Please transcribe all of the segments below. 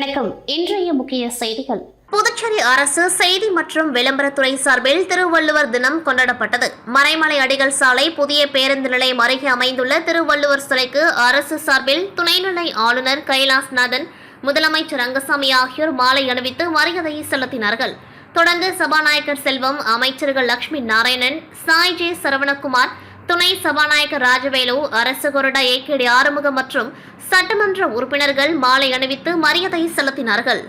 வணக்கம். இன்றைய முக்கிய செய்திகள். புதுச்சேரி அரசு செய்தி மற்றும் விளம்பரத்துறை சார்பில் திருவள்ளுவர் தினம் கொண்டாடப்பட்டது. மறைமலை அடிகள் சாலை புதிய பேருந்து நிலையம் அருகே அமைந்துள்ள திருவள்ளுவர் சிலைக்கு அரசு சார்பில் துணைநிலை ஆளுநர் கைலாஷ்நாதன், முதலமைச்சர் ரங்கசாமி ஆகியோர் மாலை அணிவித்து மரியாதையை செலுத்தினார்கள். தொடர்ந்து சபாநாயகர் செல்வம், அமைச்சர்கள் லட்சுமி நாராயணன், சாய் ஜே சரவணகுமார், துணை சபாநாயகர் ராஜவேலு, அரசு கொறடா ஏகேடி ஆறுமுகம் மற்றும் சட்டமன்ற உறுப்பினர்கள் மாலை அணிவித்து மரியாதை செலுத்தினார்கள்.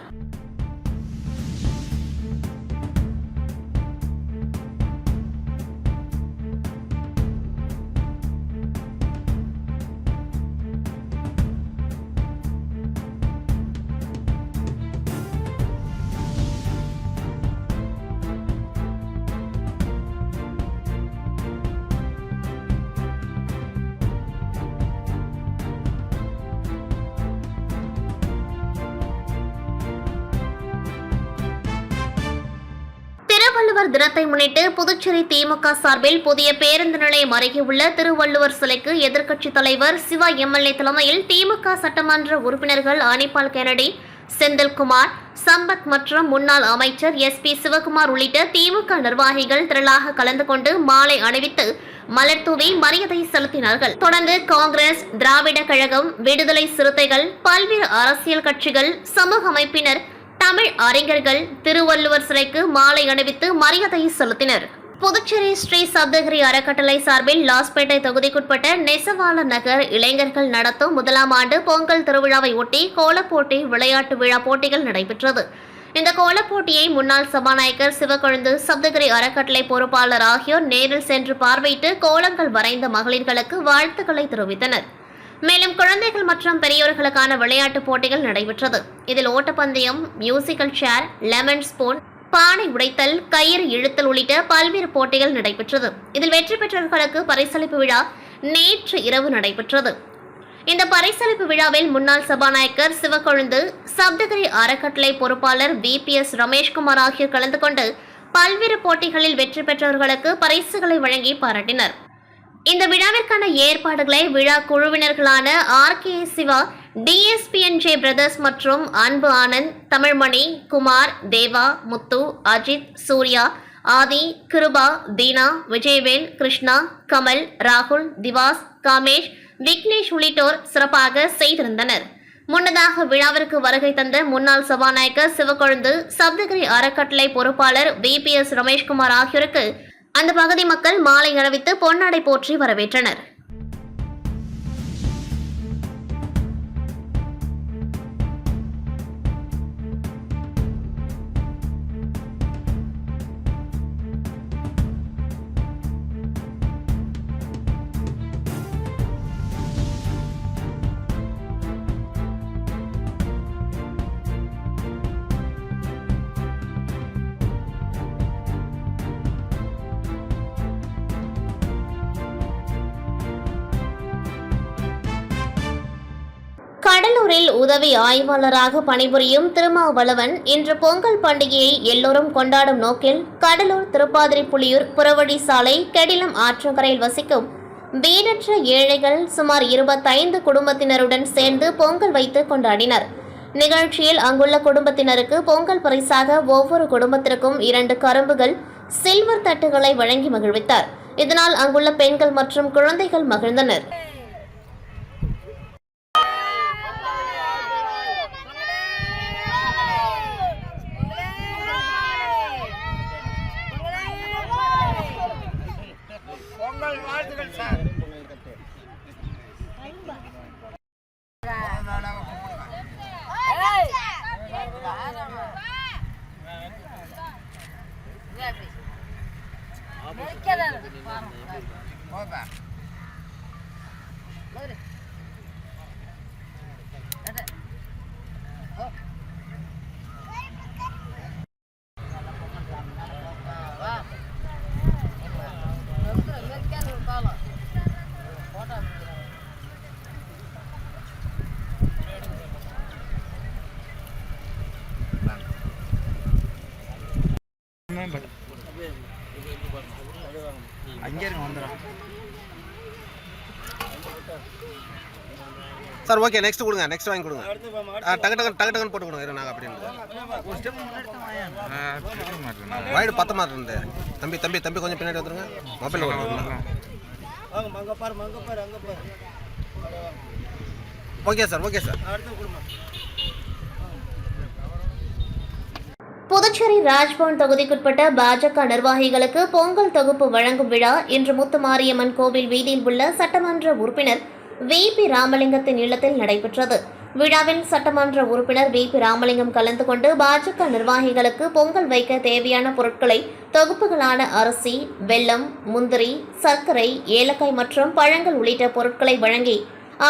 திருவள்ளுவர் தினத்தை முன்னிட்டு புதுச்சேரி திமுக சார்பில் புதிய பேருந்து நிலையம் அருகே உள்ள திருவள்ளுவர் சிலைக்கு எதிர்க்கட்சித் தலைவர் சிவா எம்எல்ஏ தலைமையில் திமுக சட்டமன்ற உறுப்பினர்கள் அனிபால் கென்னடி, செந்தில்குமார், சம்பத் மற்றும் முன்னாள் அமைச்சர் SP சிவகுமார் உள்ளிட்ட திமுக நிர்வாகிகள் திரளாக கலந்து கொண்டு மாலை அணிவித்து மலர் தூவி மரியாதை செலுத்தினார்கள். தொடர்ந்து காங்கிரஸ், திராவிட கழகம், விடுதலை சிறுத்தைகள், பல்வேறு அரசியல் கட்சிகள், சமூக அமைப்பினர், தமிழ் அறிஞர்கள் திருவள்ளுவர் சிலைக்கு மாலை அணிவித்து மரியாதை செலுத்தினர். புதுச்சேரி ஸ்ரீ சப்தகிரி அறக்கட்டளை சார்பில் லாஸ்பேட்டை தொகுதிக்குட்பட்ட நெசவாளர் நகர் இளைஞர்கள் நடத்தும் முதலாம் ஆண்டு பொங்கல் திருவிழாவை ஒட்டி கோலப்போட்டி, விளையாட்டு விழா போட்டிகள் நடைபெற்றது. இந்த கோலப்போட்டியை முன்னாள் சபாநாயகர் சிவக்கொழுந்து, சப்தகிரி அறக்கட்டளை பொறுப்பாளர் ஆகியோர் நேரில் சென்று பார்வையிட்டு கோலங்கள் வரைந்த மகளிர்களுக்கு வாழ்த்துக்களை தெரிவித்தனர். மேலும் குழந்தைகள் மற்றும் பெரியோர்களுக்கான விளையாட்டுப் போட்டிகள் நடைபெற்றது. இதில் ஓட்டப்பந்தயம், மியூசிக்கல் சேர், லெமன் ஸ்பூன், பானை உடைத்தல், கயிறு இழுத்தல் உள்ளிட்ட பல்வேறு போட்டிகள் நடைபெற்றது. இதில் வெற்றி பெற்றவர்களுக்கு பரிசளிப்பு விழா நேற்று இரவு நடைபெற்றது. இந்த பரிசளிப்பு விழாவில் முன்னாள் சபாநாயகர் சிவக்கொழுந்து, சப்தகிரி அறக்கட்டளை பொறுப்பாளர் VPS ரமேஷ்குமார் ஆகியோர் கலந்து கொண்டு பல்வேறு போட்டிகளில் வெற்றி பெற்றவர்களுக்கு பரிசுகளை வழங்கி பாராட்டினர். இந்த விழாவிற்கான ஏற்பாடுகளை விழா குழுவினர்களான RK சிவா, DSPNJ பிரதர்ஸ் மற்றும் அன்பு ஆனந்த், தமிழ்மணி, குமார், தேவா, முத்து, அஜித், சூர்யா, ஆதி, கிருபா, தீனா, விஜயவேல், கிருஷ்ணா, கமல், ராகுல், திவாஸ், காமேஷ், விக்னேஷ் உள்ளிட்டோர் சிறப்பாக செய்திருந்தனர். முன்னதாக விழாவிற்கு வருகை தந்த முன்னாள் சபாநாயகர் சிவக்கொழுந்து, சப்தகிரி அறக்கட்டளை பொறுப்பாளர் VPS ரமேஷ்குமார் ஆகியோருக்கு அந்த பகுதி மக்கள் மாலை அணிவித்து பொன்னாடை போற்றி வரவேற்றனர். கடலூரில் உதவி ஆய்வாளராக பணிபுரியும் திருமாவளவன் இன்று பொங்கல் பண்டிகையை எல்லோரும் கொண்டாடும் நோக்கில் கடலூர் திருப்பாதிரிப்புலியூர் புறவழி சாலை கெடிலம் ஆற்றங்கரையில் வசிக்கும் வீடற்ற ஏழைகள் சுமார் 25 குடும்பத்தினருடன் சேர்ந்து பொங்கல் வைத்து கொண்டாடினர். நிகழ்ச்சியில் அங்குள்ள குடும்பத்தினருக்கு பொங்கல் பரிசாக ஒவ்வொரு குடும்பத்திற்கும் 2 கரும்புகள், சில்வர் தட்டுகளை வழங்கி மகிழ்வித்தார். இதனால் அங்குள்ள பெண்கள் மற்றும் குழந்தைகள் மகிழ்ந்தனர். அங்கே இருங்க வந்துடும். சார் ஓகே நெக்ஸ்ட் கொடுங்க, நெக்ஸ்ட் வாங்கி கொடுங்க. டக்கு டக்குன்னு போட்டு கொடுங்க. நாங்கள் அப்படின்னு வாய்டு பத்த மாதிரி இருந்து தம்பி கொஞ்சம் பின்னாடி வந்துருங்க. Mobile okay sir. Puducherry Raj Bhavan தொகுதிக்குட்பட்ட பாஜக நிர்வாகிகளுக்கு பொங்கல் தொகுப்பு வழங்கும் விழா இன்று முத்துமாரியம்மன் கோவில் வீதியில் உள்ள சட்டமன்ற உறுப்பினர் வி.பி. ராமலிங்கத்தின் இல்லத்தில் நடைபெற்றது. விழாவில் சட்டமன்ற உறுப்பினர் வி.பி. ராமலிங்கம் கலந்து கொண்டு பாஜக நிர்வாகிகளுக்கு பொங்கல் வைக்க தேவையான பொருட்களை தொகுப்புகளான அரிசி, வெல்லம், முந்திரி, சர்க்கரை, ஏலக்காய் மற்றும் பழங்கள் உள்ளிட்ட பொருட்களை வழங்கி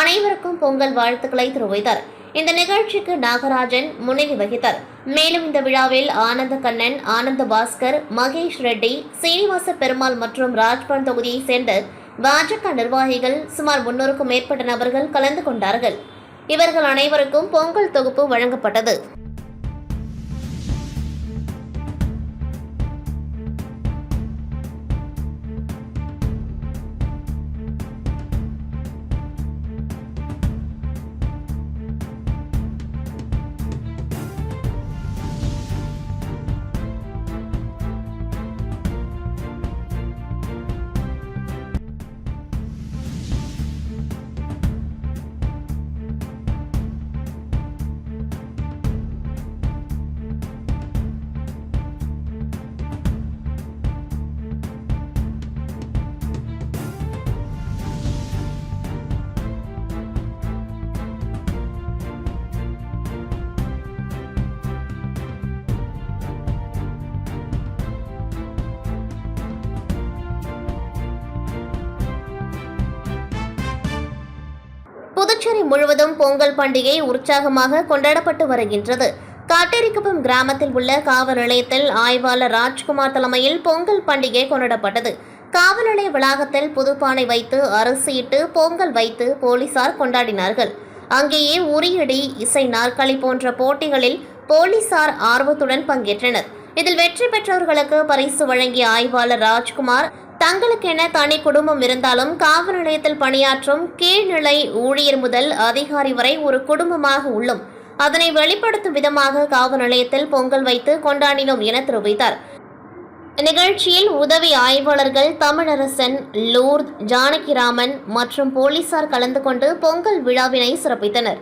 அனைவருக்கும் பொங்கல் வாழ்த்துக்களை தெரிவித்தார். இந்த நிகழ்ச்சிக்கு நாகராஜன் முன்னிலை வகித்தார். மேலும் இந்த விழாவில் ஆனந்த கண்ணன், ஆனந்த பாஸ்கர், மகேஷ் ரெட்டி, சீனிவாச பெருமாள் மற்றும் ராஜ்பவன் தொகுதியைச் சேர்ந்த பாஜக நிர்வாகிகள் சுமார் 300க்கும் மேற்பட்ட நபர்கள் கலந்து கொண்டார்கள். இவர்கள் அனைவருக்கும் பொங்கல் தொகுப்பு வழங்கப்பட்டது. புதுச்சேரி முழுவதும் பொங்கல் பண்டிகை உற்சாகமாக கொண்டாடப்பட்டு வருகின்றது. காட்டேரிக்குப்பம் கிராமத்தில் உள்ள காவல் நிலையத்தில் ஆய்வாளர் ராஜ்குமார் தலைமையில் பொங்கல் பண்டிகை கொண்டாடப்பட்டது. காவல் நிலைய வளாகத்தில் புதுப்பானை வைத்து அரிசியிட்டு பொங்கல் வைத்து போலீசார் கொண்டாடினார்கள். அங்கேயே உரியடி, இசை நாற்காலி போன்ற போட்டிகளில் போலீசார் ஆர்வத்துடன் பங்கேற்றனர். இதில் வெற்றி பெற்றவர்களுக்கு பரிசு வழங்கிய ஆய்வாளர் ராஜ்குமார், தங்களுக்கென தனி குடும்பம் இருந்தாலும் காவல் நிலையத்தில் பணியாற்றும் கீழ்நிலை ஊழியர் முதல் அதிகாரி வரை ஒரு குடும்பமாக உள்ளோம். அதனை வெளிப்படுத்தும் விதமாக காவல் நிலையத்தில் பொங்கல் வைத்து கொண்டாடினோம் என தெரிவித்தார். நிகழ்ச்சியில் உதவி ஆய்வாளர்கள் தமிழரசன், லூர்த், ஜானகிராமன் மற்றும் போலீசார் கலந்து கொண்டு பொங்கல் விழாவினை சிறப்பித்தனர்.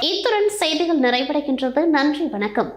இத்துடன் செய்திகள் நிறைவடைகின்றது. நன்றி, வணக்கம்.